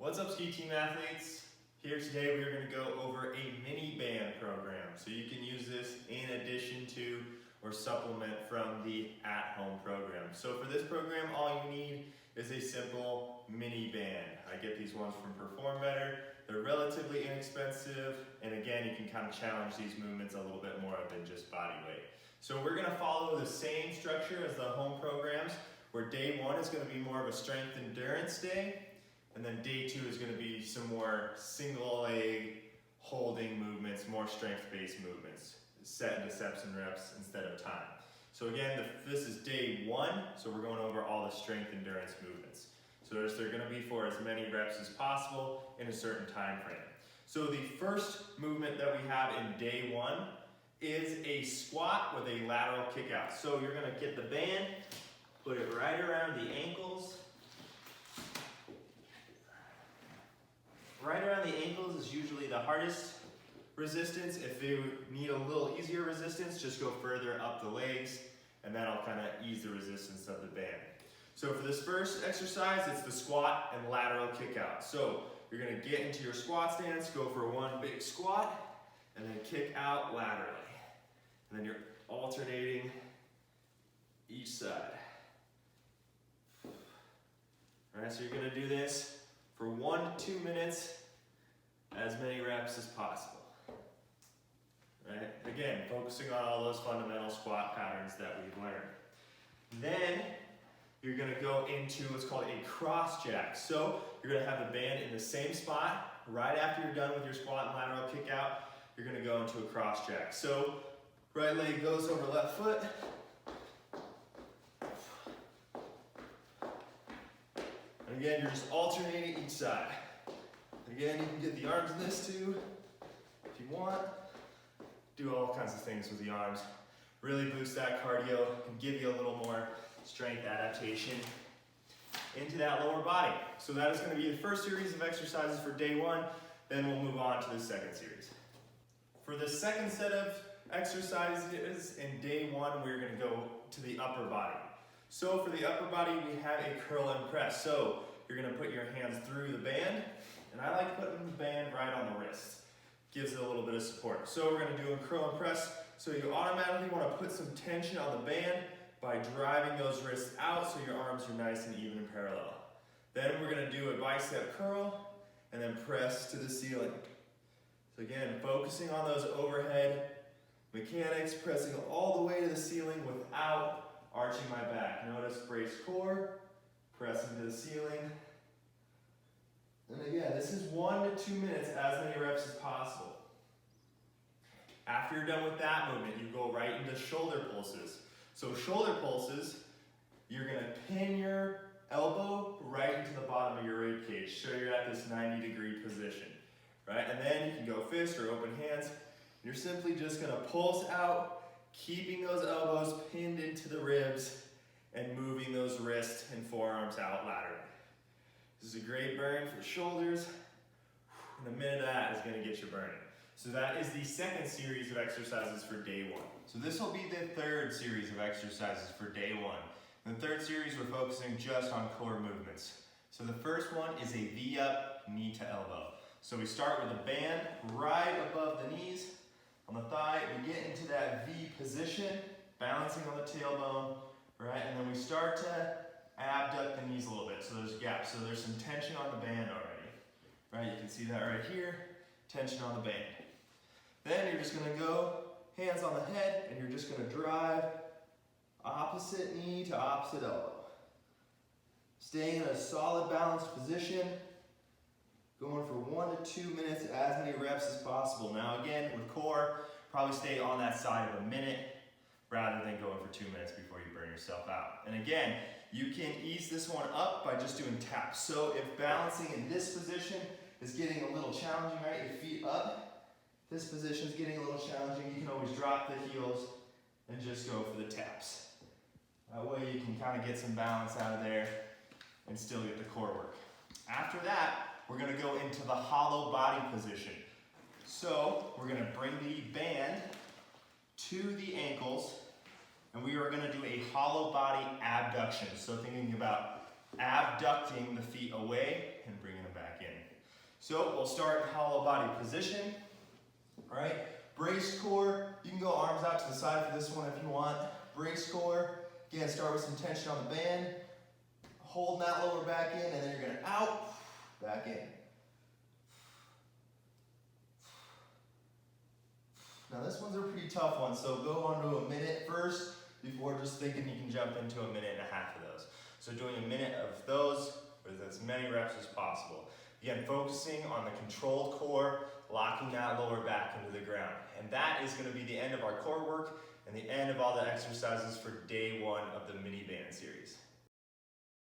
What's up, ski team athletes? Here today we are going to go over a mini band program. So you can use this in addition to or supplement from the at-home program. So for this program, all you need is a simple mini band. I get these ones from Perform Better. They're relatively inexpensive, and again, you can kind of challenge these movements a little bit more than just body weight. So we're going to follow the same structure as the home programs, where day one is going to be more of a strength endurance day, and then day two is going to be some more single leg holding movements, more strength-based movements, set into steps and reps instead of time. So again, this is day one, so we're going over all the strength endurance movements. So they're going to be for as many reps as possible in a certain time frame. So the first movement that we have in day one is a squat with a lateral kick out. So you're going to get the band, put it right around the ankles. Right around the ankles is usually the hardest resistance. If you need a little easier resistance, just go further up the legs, and that'll kind of ease the resistance of the band. So for this first exercise, it's the squat and lateral kick out. So you're going to get into your squat stance, go for one big squat, and then kick out laterally. And then you're alternating each side. All right, so you're going to do this for 1 to 2 minutes, as many reps as possible. Right? Again, focusing on all those fundamental squat patterns that we've learned. Then you're going to go into what's called a cross jack. So you're going to have the band in the same spot. Right after you're done with your squat and lateral kick out, you're going to go into a cross jack. So right leg goes over left foot. And again, you're just alternating each side. Again, you can get the arms in this too, if you want. Do all kinds of things with the arms. Really boost that cardio and give you a little more strength adaptation into that lower body. So that is going to be the first series of exercises for day one. Then we'll move on to the second series. For the second set of exercises in day one, we're going to go to the upper body. So for the upper body, we have a curl and press. So you're going to put your hands through the band, and I like putting the band right on the wrist. Gives it a little bit of support. So we're going to do a curl and press. So you automatically want to put some tension on the band by driving those wrists out so your arms are nice and even and parallel. Then we're going to do a bicep curl and then press to the ceiling. So again, focusing on those overhead mechanics, pressing all the way to the ceiling without arching my back. Notice brace core, pressing to the ceiling. And again, this is 1 to 2 minutes, as many reps as possible. After you're done with that movement, you go right into shoulder pulses. So shoulder pulses, you're going to pin your elbow right into the bottom of your rib cage, so you're at this 90-degree position, right? And then you can go fist or open hands. You're simply just going to pulse out, keeping those elbows pinned into the ribs and moving those wrists and forearms out laterally. This is a great burn for the shoulders, and a minute of that is going to get you burning. So that is the second series of exercises for day one. So this will be the third series of exercises for day one. In the third series, we're focusing just on core movements. So the first one is a V up, knee to elbow. So we start with a band right above the knees. On the thigh, we get into that V position, balancing on the tailbone, right? And then we start to abduct the knees a little bit, so there's gaps. So there's some tension on the band already, right? You can see that right here, tension on the band. Then you're just gonna go hands on the head, and you're just gonna drive opposite knee to opposite elbow. Staying in a solid balanced position, going for 1 to 2 minutes, as many reps as possible. Now again, with core, probably stay on that side of a minute rather than going for 2 minutes before you burn yourself out. And again, you can ease this one up by just doing taps. So if balancing in this position is getting a little challenging, right, your feet up, this position is getting a little challenging, you can always drop the heels and just go for the taps. That way you can kind of get some balance out of there and still get the core work. After that, we're going to go into the hollow body position. So we're going to bring the band to the ankles, and we are going to do a hollow body abduction. So thinking about abducting the feet away and bringing them back in. So we'll start hollow body position. All right, braced core. You can go arms out to the side for this one if you want. Braced core. Again, start with some tension on the band. Holding that lower back in, and then you're gonna out, back in. Now this one's a pretty tough one, so go on to a minute first before just thinking you can jump into a minute and a half of those. So doing a minute of those with as many reps as possible. Again, focusing on the controlled core, locking that lower back into the ground. And that is gonna be the end of our core work and the end of all the exercises for day one of the mini band series.